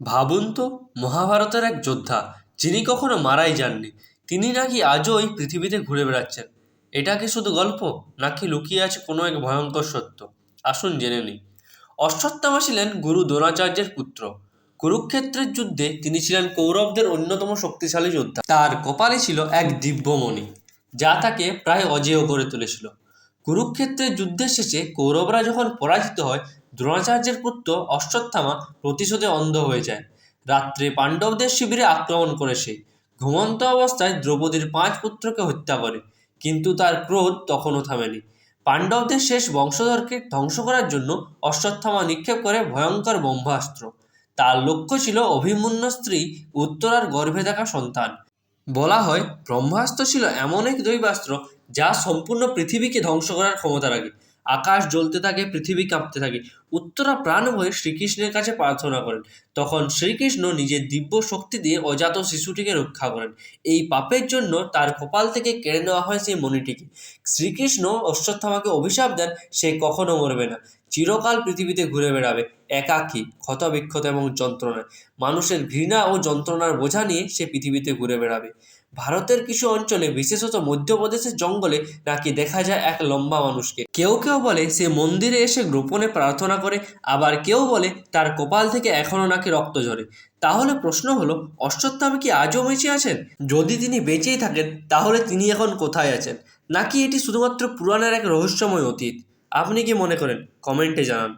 ভাবুন তো, মহাভারতের এক যোদ্ধা যিনি কখনো মারাই যাননি, তিনি নাকি আজও এই পৃথিবীতে ঘুরে বেড়াচ্ছেন। এটা কি শুধু গল্প, নাকি লুকিয়ে আছে কোনো এক ভয়ঙ্কর সত্য? আসুন জেনে নিই। অশ্বত্থামা ছিলেন গুরু দ্রোণাচার্যের পুত্র। কুরুক্ষেত্রের যুদ্ধে তিনি ছিলেন কৌরবদের অন্যতম শক্তিশালী যোদ্ধা। তার কপালে ছিল এক দিব্যমণি, যা তাকে প্রায় অজেয় করে তুলেছিল। কুরুক্ষেত্রের যুদ্ধের শেষে কৌরবরা যখন পরাজিত হয়, দ্রোণাচার্যের পুত্র অশ্বত্থামা প্রতিশোধে অন্ধ হয়ে যায়। রাত্রে পাণ্ডবদের শিবিরে আক্রমণ করে সে ঘুমন্ত অবস্থায় দ্রৌপদীর 5 পুত্রকে হত্যা করে। কিন্তু তার ক্রোধ তখনও থামেনি। পাণ্ডবদের শেষ বংশধরকে ধ্বংস করার জন্য অশ্বত্থামা নিক্ষেপ করে ভয়ঙ্কর ব্রহ্মাস্ত্র। তার লক্ষ্য ছিল অভিমন্যু স্ত্রী উত্তরার গর্ভে থাকা সন্তান। বলা হয় ব্রহ্মাস্ত্র ছিল এমন এক দৈবাস্ত্র যা সম্পূর্ণ পৃথিবীকে ধ্বংস করার ক্ষমতা রাখে। আকাশ জ্বলতে থাকে, পৃথিবী কাঁপতে থাকে। উত্তরা প্রাণ ভয়ে শ্রীকৃষ্ণের কাছে প্রার্থনা করেন। তখন শ্রীকৃষ্ণ নিজের দিব্য শক্তি দিয়ে অজাত শিশুটিকে রক্ষা করেন। এই পাপের জন্য তার কপাল থেকে কেড়ে নেওয়া হয় সেই মণিটিকে। শ্রীকৃষ্ণ অশ্বত্থামাকে অভিশাপ দেন, সে কখনো মরবে না, চিরকাল পৃথিবীতে ঘুরে বেড়াবে, একাকী, ক্ষতবিক্ষত এবং যন্ত্রণায়। মানুষের ঘৃণা ও যন্ত্রণার বোঝা নিয়ে সে পৃথিবীতে ঘুরে বেড়াবে। ভারতের কিছু অঞ্চলে, বিশেষত মধ্যপ্রদেশের জঙ্গলে নাকি দেখা যায় এক লম্বা মানুষকে। কেউ কেউ বলে সে মন্দিরে এসে গোপনে প্রার্থনা করে, আবার কেউ বলে তার কপাল থেকে এখনও নাকি রক্ত ঝরে। তাহলে প্রশ্ন হলো, অশ্বত্থামা কি আজও বেঁচে আছেন? যদি তিনি বেঁচেই থাকেন, তাহলে তিনি এখন কোথায় আছেন? নাকি এটি শুধুমাত্র পুরাণের এক রহস্যময় অতীত? আপনি কি মনে করেন? কমেন্টে জানান।